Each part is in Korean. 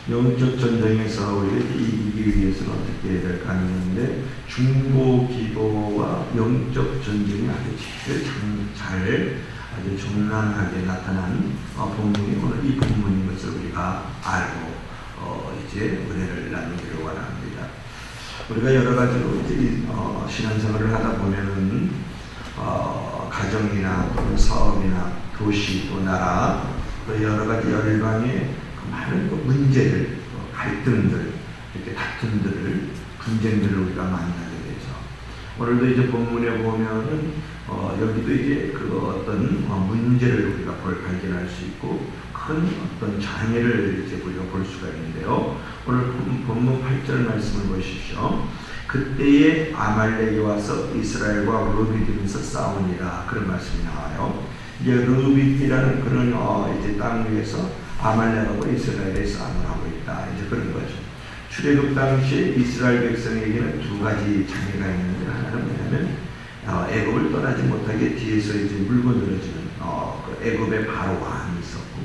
영적 전쟁에서 우리가 이기기 위해서는 어떻게 해야 될까 하는데, 중보 기도와 영적 전쟁이 아주 제일 잘 아주 적나라하게 나타난 본문이 오늘 이 본문인 것을 우리가 알고 이제 은혜를 나누기를 원합니다. 우리가 여러 가지로 이제 신앙생활을 하다 보면은 가정이나 또는 사업이나 도시 또 나라 또 여러 가지 열방의 많은 문제들, 갈등들, 이렇게 다툼들을, 분쟁들을 우리가 만나게 되죠. 오늘도 이제 본문에 보면은 여기도 이제 그 어떤 문제를 우리가 발견할 수 있고 큰 어떤 장애를 이제 우리가 볼 수가 있는데요. 오늘 본문 8절 말씀을 보십시오. 그때에 아말렉이 와서 이스라엘과 르비딤에서 싸우니라, 그런 말씀이 나와요. 이제 르비딤이라는 그런 이제 땅 위에서 아말렉하고 이스라엘의 싸움을 하고 있다, 이제 그런 거죠. 출애굽 당시 이스라엘 백성에게는 두 가지 장애가 있는데, 하나는 뭐냐면 애굽을 떠나지 못하게 뒤에서 이제 물고 늘어지는 그 애굽의 바로 왕이 있었고,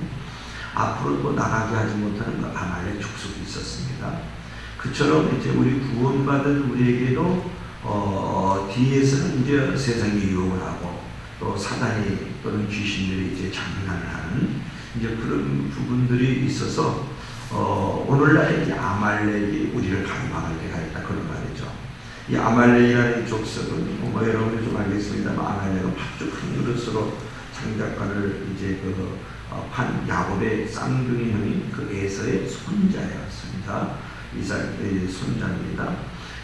앞으로 또 나가게 하지 못하는 그 아말렉 족속이 있었습니다. 그처럼 이제 우리 구원받은 우리에게도 뒤에서는 이제 세상이 유혹을 하고 또 사단이 또는 귀신들이 이제 장난을 하는 이제 그런 부분들이 있어서 오늘날 이제 아말렉이 우리를 강박할 때가 있다, 그런 말이죠. 이 아말렉이라는 족속은 여러분이 좀 알겠습니다만, 아말렉은 팥죽 큰 그릇으로 창작가를 이제 판 야곱의 쌍둥이 형인 그 에서의 손자였습니다. 이삭의 손자입니다.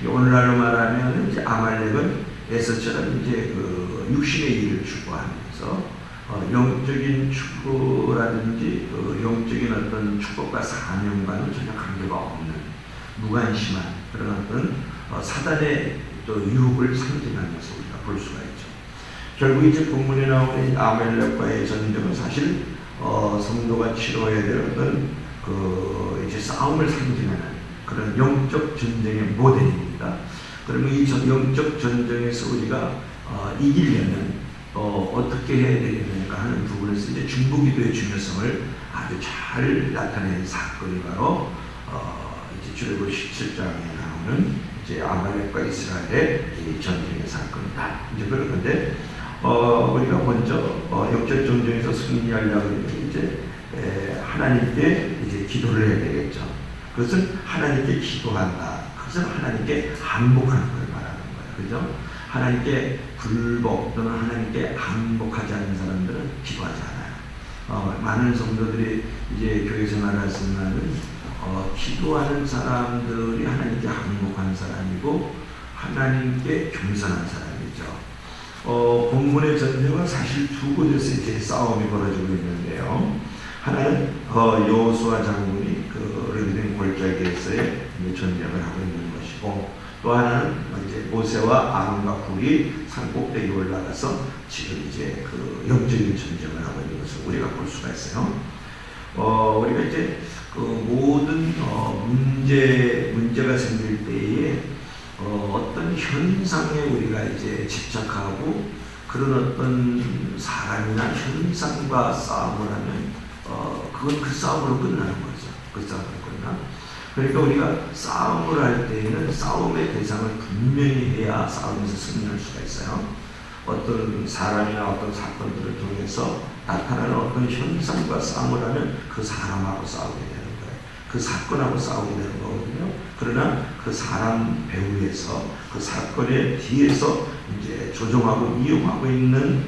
오늘날로 말하면 이제 아말렉은 에서처럼 이제 그 육신의 일을 추구하면서 영적인 축구라든지 영적인 어떤 축복과 사명과는 전혀 관계가 없는 무관심한 그런 어떤 사단의 또 유혹을 상징하면서 우리가 볼 수가 있죠. 결국 이제 본문에 나오는 아말렉과의 전쟁은 사실 성도가 치러야 될 어떤 그 이제 싸움을 상징하는 그런 영적 전쟁의 모델입니다. 그러면 이 영적 전쟁에서 우리가 이기려면 어떻게 해야 되겠는가 하는 부분에서 이제 중보기도의 중요성을 아주 잘 나타낸 사건이 바로 이제 출애굽 17장에 나오는 이제 아말렉과 이스라엘의 이 전쟁의 사건이다, 이제 그런 건데, 우리가 먼저 영적 전쟁에서 승리하려면 이제 하나님께 이제 기도를 해야 되겠죠. 그것은 하나님께 기도한다, 그것은 하나님께 항복하는 걸 말하는 거예요, 그죠? 하나님께 불복 또는 하나님께 항복하지 않는 사람들은 기도하지 않아요. 많은 성도들이 이제 교회 생활을 하시는 기도하는 사람들이 하나님께 항복하는 사람이고 하나님께 겸손한 사람이죠. 본문의 전쟁은 사실 두 곳에서 이제 싸움이 벌어지고 있는데요. 하나는 여호수아 장군이 그 르비딤 골짜기에서의 전쟁을 하고 있는 것이고, 또 하나는 이제 모세와 아론과 훌이 산 꼭대기에 올라가서 지금 이제 그 영적인 전쟁을 하고 있는 것을 우리가 볼 수가 있어요. 우리가 이제 그 모든 문제가 생길 때에 어떤 현상에 우리가 이제 집착하고 그런 어떤 사람이나 현상과 싸움을 하면 그건 그 싸움으로 끝나는 거죠. 그 싸움으로 끝나. 그러니까 우리가 싸움을 할 때에는 싸움의 대상을 분명히 해야 싸움에서 승리할 수가 있어요. 어떤 사람이나 어떤 사건들을 통해서 나타나는 어떤 현상과 싸움을 하면 그 사람하고 싸우게 되는 거예요. 그 사건하고 싸우게 되는 거거든요. 그러나 그 사람 배후에서 그 사건의 뒤에서 이제 조종하고 이용하고 있는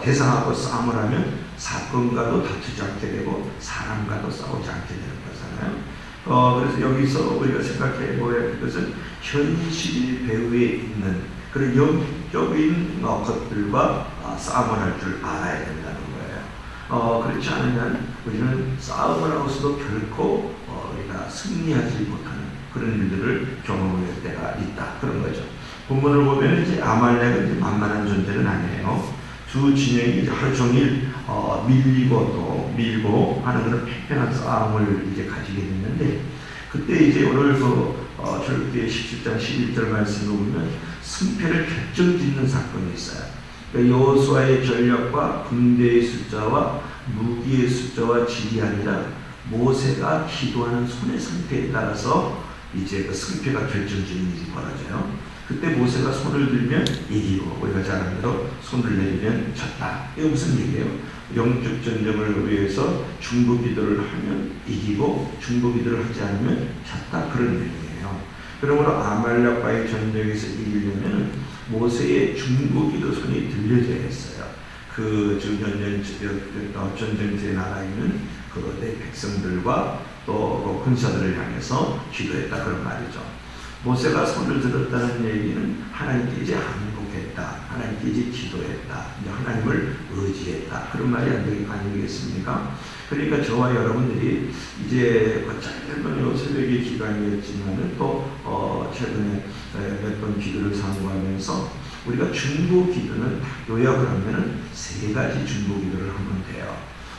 대상하고 싸움을 하면 사건과도 다투지 않게 되고 사람과도 싸우지 않게 되는 거잖아요. 그래서 여기서 우리가 생각해 보아야 할 것은 현실 배후에 있는 그런 영적인 것들과 싸움을 할 줄 알아야 된다는 거예요. 그렇지 않으면 우리는 싸움을 하고서도 결코 우리가 승리하지 못하는 그런 일들을 경험할 때가 있다, 그런 거죠. 본문을 보면 이제 아말렉은 이제 만만한 존재는 아니에요. 두 진영이 이제 하루 종일 밀리고 또 밀고 하는 그런 팽팽한 싸움을 이제 가지게 됐는데, 그때 이제 오늘 출애굽기 17장 11절 말씀을 보면 승패를 결정짓는 사건이 있어요. 그러니까 여호수아의 전력과 군대의 숫자와 무기의 숫자와 질이 아니라 모세가 기도하는 손의 상태에 따라서 이제 그 승패가 결정적인 일이 벌어져요. 그때 모세가 손을 들면 이기고, 우리가 잘 아는 대로 손을 내리면 졌다. 이거 무슨 얘기예요? 영적 전쟁을 위해서 중보 기도를 하면 이기고 중보 기도를 하지 않으면 졌다, 그런 얘기예요. 그러므로 아말렉과의 전쟁에서 이기려면 모세의 중보 기도 손이 들려져야 했어요. 그 전쟁터에 나가 있는 그 내 백성들과 또 군사들을 향해서 기도했다, 그런 말이죠. 모세가 손을 들었다는 얘기는 하나님께 이제 항복했다, 하나님께 이제 기도했다, 이제 하나님을 의지했다, 그런 말이 아니겠습니까? 그러니까 저와 여러분들이 이제 짧은 새벽의 기간이었지만은 또 최근에 몇 번 기도를 상고하면서 우리가 중보 기도는 요약을 하면은 세 가지 중보 기도를 하면 돼요.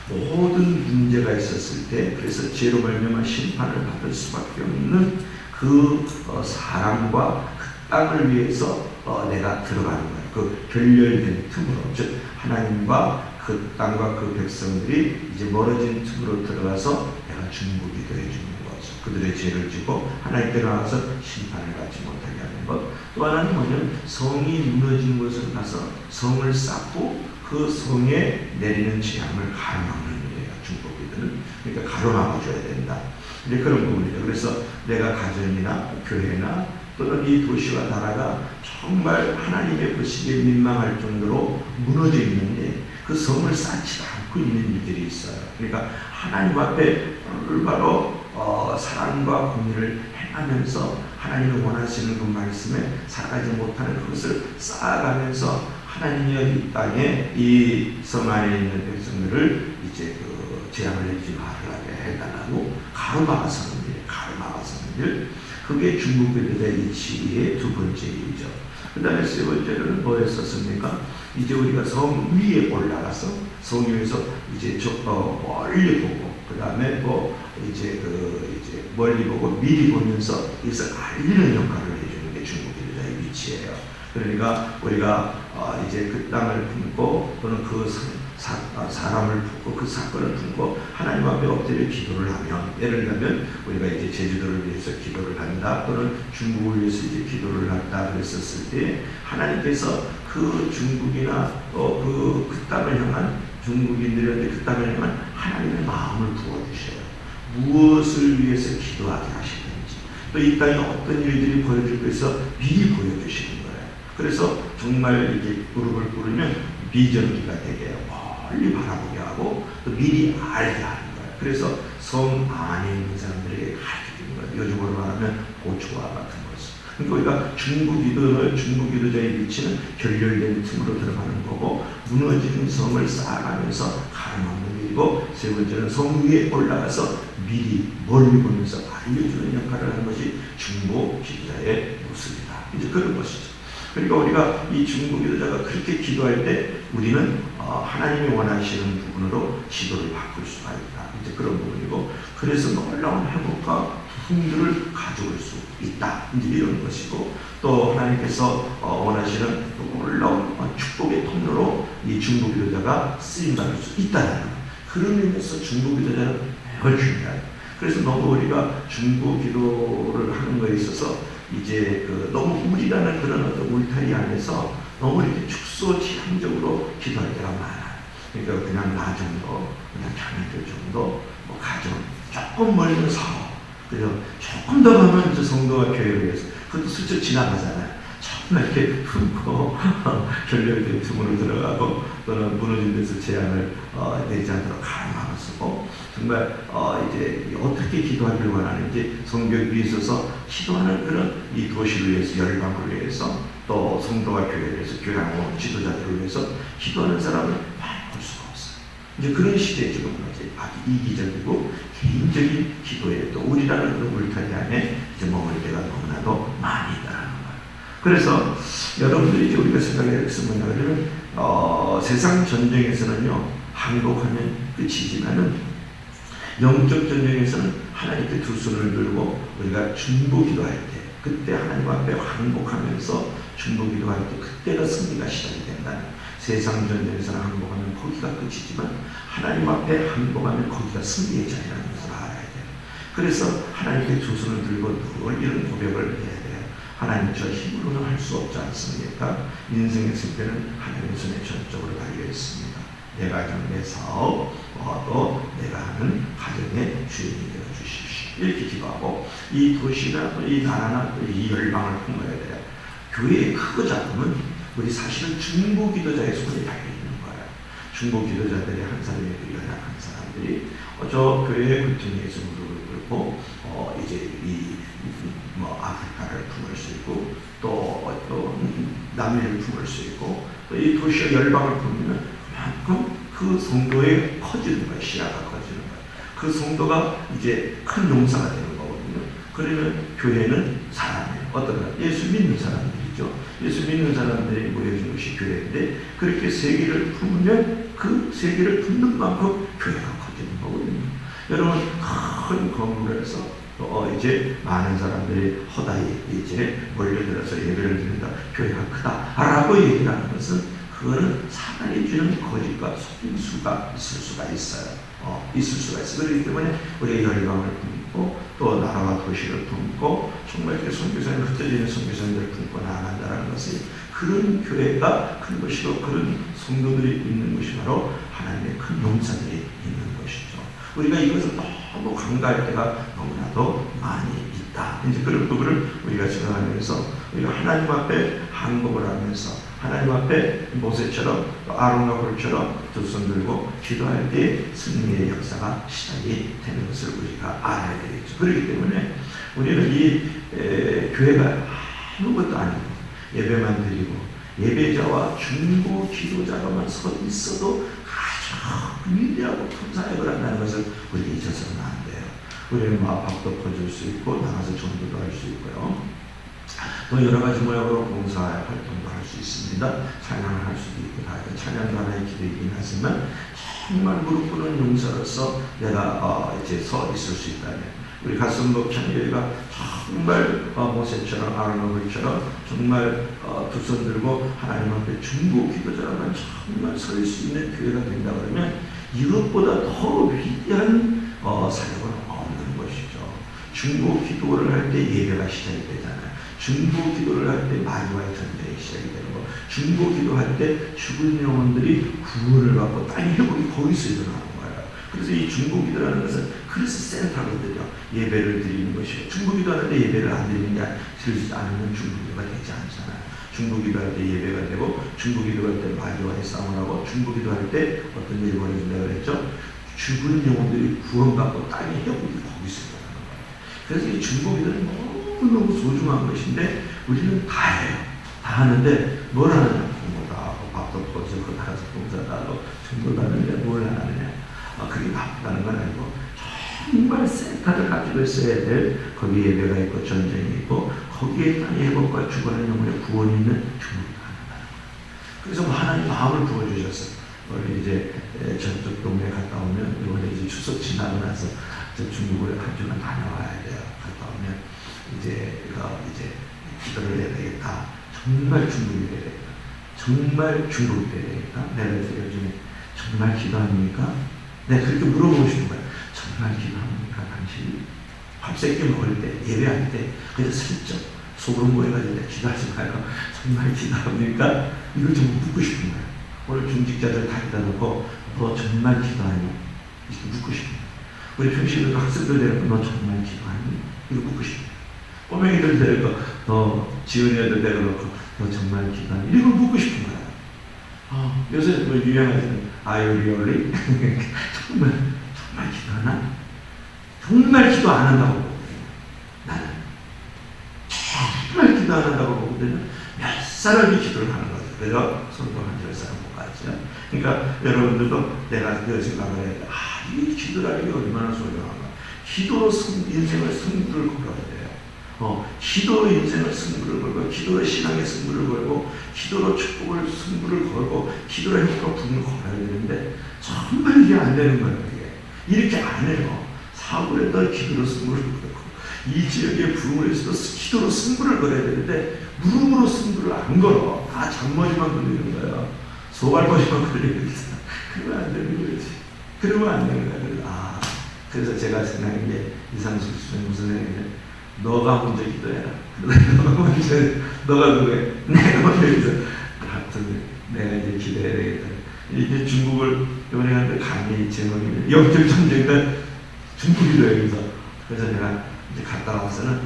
모든 문제가 있었을 때, 그래서 죄로 말미암아 심판을 받을 수밖에 없는 그 사람과 그 땅을 위해서 내가 들어가는 거예요. 그 결렬된 틈으로, 즉 하나님과 그 땅과 그 백성들이 이제 멀어진 틈으로 들어가서 내가 중보 기도해 주는 거죠. 그들의 죄를 지고 하나님께 나와서 심판을 받지 못하게 하는 것. 또 하나는 뭐냐면 성이 무너진 곳을 가서 성을 쌓고 그 성에 내리는 재앙을 가로막는 일이에요. 중보 기도는. 그러니까 가로막아줘야 된다. 이제 그런 부분이죠. 그래서 내가 가정이나 교회나 또는 이 도시와 나라가 정말 하나님의 보시기에 민망할 정도로 무너져 있는데 그 성을 쌓지 않고 있는 일들이 있어요. 그러니까 하나님 앞에 바로 사랑과 공의를 행하면서 하나님이 원하시는 그 말씀에 살아가지 못하는 그것을 쌓아가면서 하나님의 이 땅에 이 성 안에 있는 백성들을 이제 그 재앙을 내리지 말라게 해달라고 가로막아서는 일, 가로막아서는 일. 그게 중보기도자의 지혜의 두 번째 일이죠. 그 다음에 세 번째로는 뭐 했었습니까? 이제 우리가 성 위에 올라가서 성 위에서 이제 멀리 보고, 그 다음에 뭐 이제 멀리 보고 미리 보면서 여기서 알리는 역할을 해주는 게 중보기도자의 위치예요. 그러니까 우리가 이제 그 땅을 품고 또는 그 사람을 품고 그 사건을 품고 하나님 앞에 엎드려 기도를 하면, 예를 들면 우리가 이제 제주도를 위해서 기도를 한다 또는 중국을 위해서 이제 기도를 한다 그랬었을 때 하나님께서 그 중국이나 그 땅을 향한 중국인들한테 그 땅을 향한 하나님의 마음을 부어주셔요. 무엇을 위해서 기도하게 하시는지, 또 이 땅에 어떤 일들이 벌어질 것에서 미리 보여주시는 거예요. 그래서 정말 이렇게 무릎을 꿇으면 비전기가 되게 멀리 바라보게 하고 또 미리 알게 하는 거예요. 그래서 성 안에 있는 사람들에게 가르치는 거예요. 요즘으로 말하면 고초와 같은 것을. 그러니까 우리가 중보기도자의 위치는 결렬된 틈으로 들어가는 거고, 무너지는 성을 쌓아가면서 가로막는 일이고, 세 번째는 성 위에 올라가서 미리 멀리 보면서 알려주는 역할을 하는 것이 중보기도자의 모습이다. 이제 그런 것이죠. 그러니까 우리가 이 중보기도자가 그렇게 기도할 때 우리는 하나님이 원하시는 부분으로 지도를 바꿀 수가 있다. 이제 그런 부분이고, 그래서 놀라운 회복과 부흥들을 가져올 수 있다. 이제 이런 것이고, 또 하나님께서 원하시는 놀라운 축복의 통로로 이 중보기도자가 쓰임받을 수 있다는 것. 그런 의미에서 중보기도자는 매우 중요해요. 그래서 너무 우리가 중보기도를 하는 것에 있어서 이제 너무 우리라는 그런 어떤 울타리 안에서 너무 이렇게 축소지향적으로 기도할 때가 많아요. 그러니까 그냥 나 정도, 그냥 자녀들 정도, 뭐 가정, 조금 멀면 사업, 그래서 조금 더 가면 이제 성도와 교회를 위해서, 그것도 슬쩍 지나가잖아요. 정말 이렇게 품고 결렬된 틈으로 들어가고 또는 무너진 데서 재앙을 내지 않도록 가로막아 쓰고, 정말 이제 어떻게 기도하기를 원하는지 성경 위에 있어서 기도하는 그런 이 도시를 위해서, 열방을 위해서, 또 성도와 교회를 위해서, 교회하고 지도자들을 위해서 기도하는 사람을 많이 볼 수가 없어요. 이제 그런 시대에 지금 아주 이기적이고 개인적인 기도에 또 우리라는 그 물타기 안에 이제 머물 때가 너무나도 많이 있다는 거예요. 그래서 여러분들이 이제 우리가 생각해야 할 것은 뭐냐면 세상 전쟁에서는요, 항복하면 끝이지만은 영적 전쟁에서는 하나님께 두 손을 들고 우리가 중보기도할 때, 그때 하나님 앞에 항복하면서 중보기도할 때 그때가 승리가 시작이 된다는, 세상 전쟁에서는 항복하면 거기가 끝이지만 하나님 앞에 항복하면 거기가 승리의 자리라는 것을 알아야 돼요. 그래서 하나님께 두 손을 들고 늘 이런 고백을 해야 돼요. 하나님, 저 힘으로는 할 수 없지 않습니까? 인생의 승패는 하나님의 손에 전적으로 달려 있습니다. 내 가정, 내 사업, 또 내가 하는 가정의 주인이 되어 주십시오. 이렇게 기도하고 이 도시나 또 이 나라나 또 이 열방을 품어야 돼요. 교회의 크고 작음은 우리 사실은 중보 기도자의 손에 달려 있는 거예요. 중보 기도자들이 한 사람이 연약한 사람들이 저 교회의 구덩이에서 무릎을 꿇고 이제 아프리카를 품을 수 있고 또 남미를 품을 수 있고 또 이 도시의 열방을 품으면 그만큼 그 성도에 커지는 거예요. 시야가 커지는 거예요. 그 성도가 이제 큰 용사가 되는 거거든요. 그러면 교회는 사람이에요. 어떤 예수 믿는 사람들이죠. 예수 믿는 사람들이 모여진 것이 교회인데 그렇게 세계를 품으면 그 세계를 품는 만큼 교회가 커지는 거거든요. 여러분 큰 건물에서 이제 많은 사람들이 허다히 이제 몰려들어서 예배를 드린다. 교회가 크다라고 얘기를 하는 것은 그거는 사단이 주는 거짓과 속임수가 있을 수가 있어요. 있을 수가 있어요. 그렇기 때문에 우리가 열방을 품고 또 나라와 도시를 품고 정말 이렇게 선교사님 흩어지는 선교사님들을 품고 나아간다는 것이 그런 교회가 큰 것이고 그런 성도들이 있는 것이 바로 하나님의 큰 용사들이 있는 것이죠. 우리가 이것을 너무 간과할 때가 너무나도 많이 있다. 이제 그런 부분을 우리가 생각하면서 우리가 하나님 앞에 항복을 하면서 하나님 앞에 모세처럼 아론과 홀처럼 두 손 들고 기도할 때 승리의 역사가 시작이 되는 것을 우리가 알아야 되겠죠. 그렇기 때문에 우리는 이 교회가 아무것도 아니고 예배만 드리고 예배자와 중보 기도자가만 서 있어도 아주 위대하고 큰 사역을 한다는 것을 우리가 잊어서는 안 돼요. 우리는 밥도 퍼줄 수 있고 나가서 전도도 할 수 있고요. 또 여러 가지 모양으로 봉사 활동도 할 수 있습니다. 찬양을 할 수도 있고 다 찬양도 하나의 기도이긴 하지만 정말 무릎 꿇는 용사로서 내가 이제 서 있을 수 있다면 우리 가슴 벅찬 교회가 정말 모세처럼 아론처럼 정말 두 손 들고 하나님 앞에 중보 기도자라면 정말 설 수 있는 교회가 된다 그러면 이것보다 더 위대한 사역은 없는 것이죠. 중보 기도를 할 때 예배가 시작이 되잖아요. 중보 기도를 할 때 마귀와의 전쟁이 시작이 되는 거. 중보 기도할 때 죽은 영혼들이 구원을 받고 땅의 회복이 거기서 일어나는 거예요. 그래서 이 중보 기도라는 것은 그래서 센터거든요. 예배를 드리는 것이고 중보 기도하는데 예배를 안 드리는 게 들리지 않으면 중보 기도가 되지 않잖아요. 중보 기도할 때 예배가 되고 중보 기도할 때 마귀와의 싸움을 하고 중보 기도할 때 어떤 일이 벌어진다고 그랬죠? 죽은 영혼들이 구원받고 땅의 회복이 거기서 일어나는 거예요. 그래서 이 중보 기도는 너무 소중한 것인데 우리는 다 해요. 다 하는데 뭘 하느냐? 공부도 하고 밥도 퍼주고 나가서 봉사도 하고 전도도 하는데 뭘 하느냐? 그게 나쁘다는 건 아니고 정말 센터를 가지고 있어야 될 거기에 예배가 있고 전쟁이 있고 거기에 땅의 회복과 죽어가는 영혼의 구원이 있는 중보가 한다는 거예요. 그래서 하나님 마음을 부어주셨어요. 원래 이제 저쪽 동네 갔다 오면 이번에 이제 추석 지나고 나서 중국을 한 주간 다녀와야 돼요. 갔다 오면 이제 기도를 해야 되겠다. 정말 중국이 돼야 되겠다. 정말 중국이 돼야 되겠다. 내가 요즘에 정말 기도합니까? 내가 그렇게 물어보고 싶은 거야. 정말 기도합니까? 당신이 밥새끼 먹을 때, 예배할 때, 그래서 슬쩍 속으로 모여가지고 기도하지 말고 정말 기도합니까? 이걸 좀 묻고 싶은 거야. 오늘 중직자들 다 기다 놓고 너 정말 기도하니? 이렇게 묻고 싶은 거야. 우리 평시에도 학생들 데리고 너 정말 기도하니? 이거 묻고 싶은 거야. 꼬맹이들 데리고 너 지은이 애들 데려놓고 너 정말 기도하니? 이걸 묻고 싶은 거야. 요새 뭐 유행하는 아이오리올리 정말 기도하나? 정말 기도 안 한다고 보거든요. 나는 정말 기도 안 한다고 보거든요. 몇 사람이 기도를 하는 거죠. 그래서 손도 한 10사람 못 갔죠. 그러니까 여러분들도 내가 그 생각을 해야 돼. 이 기도라는 게 얼마나 소중한가. 기도로 인생을 승부를 걸어야 돼요. 기도로 인생을 승부를 걸고, 기도로 신앙의 승부를 걸고, 기도로 축복을 승부를 걸고, 기도로 행복과 부흥을 걸어야 되는데 정말 이게 안 되는 거예요. 이게 이렇게 안 해요. 사고에다 기도로 승부를 걸고, 이 지역의 부흥을 위해서도 기도로 승부를 걸어야 되는데 무릎으로 승부를 안 걸어. 다 잔머리만 걸리는 거예요. 소갈거리만 걸리겠어. 그러면 안 되는 거지. 그러면 안 되는 거야. 그래서 제가 생각한 게 이상숙 수님 무슨 생각이냐. 너가 먼저 기도해라. 너가 누구야? 내가 먼저 기도해. 하여튼 내가 이제 기도해야 되겠다. 이제 중국을 이번에 갔는데 강의 제목이 영적 전쟁단 중국이도요. 그래서 내가 이제 갔다 와서는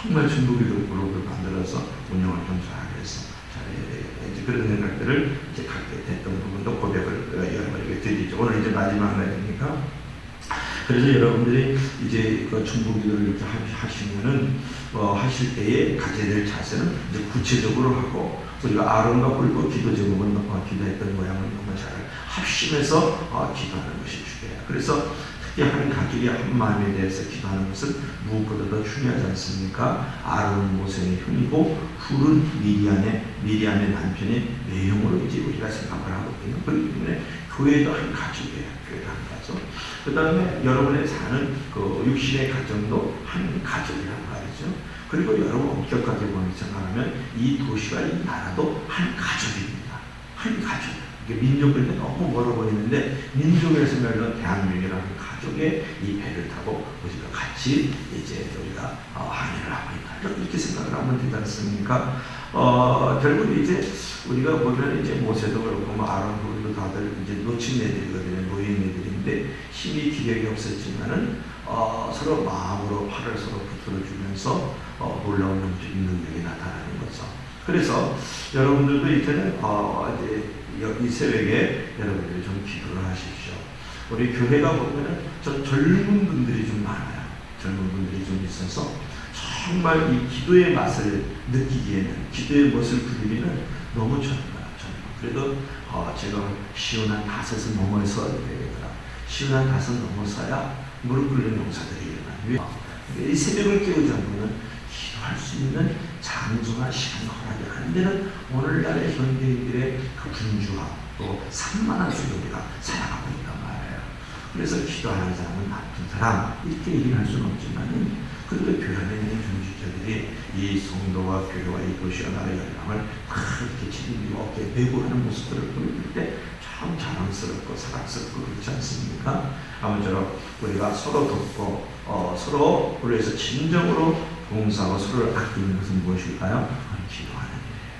정말 중국이도 그룹을 만들어서 운영을 좀 잘해서 잘해야 되겠다. 이제 그런 생각들을 이제 갖게 됐던 부분도 고백을 여러분에게 드리죠. 오늘 이제 마지막 날이니까. 그래서 여러분들이 이제 그 중보기도를 이렇게 하시면은 하실 때에 가져야 될 자세는 이제 구체적으로 하고 우리가 아론과 뿔과 기도 제목은 기도했던 모양을 너무 잘 합심해서 기도하는 것이 중요해요. 그래서 특히 한 가족이 한 마음에 대해서 기도하는 것은 무엇보다도 중요하지 않습니까? 아론은 모세의 형이고 훌은 미리암의 남편의 매형으로 이제 우리가 생각을 하거든요. 그렇기 때문에 교회도 한 가족이에요. 교회도 한 가족. 그 다음에 여러분의 사는 그 육신의 가정도 한 가족이란 말이죠. 그리고 여러분 엄격하게 생각하면 이 도시와 이 나라도 한 가족입니다. 한 가족. 민족을 너무 멀어 보이는데 민족에서 멸론 대한민국이라는 가족의 이 배를 타고 우리가 같이 이제 우리가 항해를 하고 있다. 이렇게 생각을 하면 되지 않습니까? 결국 이제 우리가 보면 이제 모세도 그렇고 아론도 우리도 다들 이제 놓친 애들이거든요. 노인 애들인데 힘이 기력이 없었지만은 서로 마음으로 팔을 서로 붙들어 주면서 놀라운 영적인 능력이 나타나는 거죠. 그래서 여러분들도 이제는 이제 이 새벽에 여러분들이 좀 기도를 하십시오. 우리 교회가 보면은 저 젊은 분들이 좀 많아요. 젊은 분들이 좀 있어서 정말 이 기도의 맛을 느끼기에는 기도의 멋을 부리기는 너무 젊어요. 그래도 제가 쉬운 한 5은 넘어서야 되겠더라. 쉬운 한 5 넘어서야 무릎 꿇는 용사들이 일어나요. 이 새벽을 깨우지 않으면 기도할 수 있는 장소나 시간 허락이 안 되는 오늘날의 현대인들의 그 분주함 또 산만한 속에 우리가 살아가고 있단 말이에요. 그래서 기도하는 사람은 나쁜 사람 이렇게 얘기할 수는 없지만 그래도 교회 안에 있는 중직자들이 이 성도와 교회와 이 도시와 나라의 열망을 그렇게 책임지고 어깨에 메고 하는 모습들을 보일 때 참 자랑스럽고 사랑스럽고 그렇지 않습니까? 아무쪼록 우리가 서로 돕고 서로 우리에서 진정으로 봉사하고 서로를 아끼는 것은 무엇일까요? 기도하는 일이에요.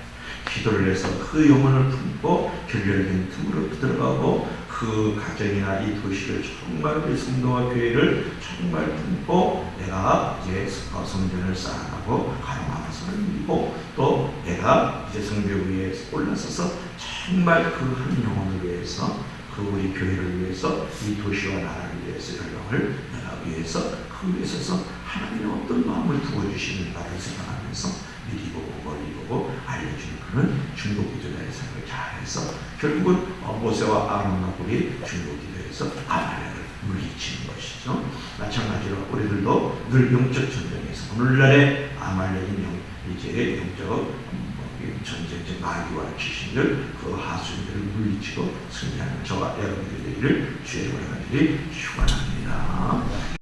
기도를 해서 그 영혼을 품고 결렬된 틈으로 들어가고 그 가정이나 이 도시를 정말 우리 성도와 교회를 정말 품고 내가 이제 성전을 쌓아가고 가로막아서 누리고 또 내가 이제 성벽 위에 올라서서 정말 그 한 영혼을 위해서 그 우리 교회를 위해서 이 도시와 나라를 위해서 열방을 내가 위해서 그 위에 서서 하나님의 어떤 마음을 부어주시는가를 생각하면서 미리 보고 멀리 보고 알려주는 그런 중보기도자의 생각을 잘해서 결국은 모세와 아론과 뿔이 중보기도에서 아말렉을 물리치는 것이죠. 마찬가지로 우리들도 늘 영적 전쟁에서 오늘날의 아말렉인 이제 영적 전쟁적 마귀와 귀신들 그 하수인들을 물리치고 승리하는 저와 여러분들이 되기를 주의 이름으로 축원합니다.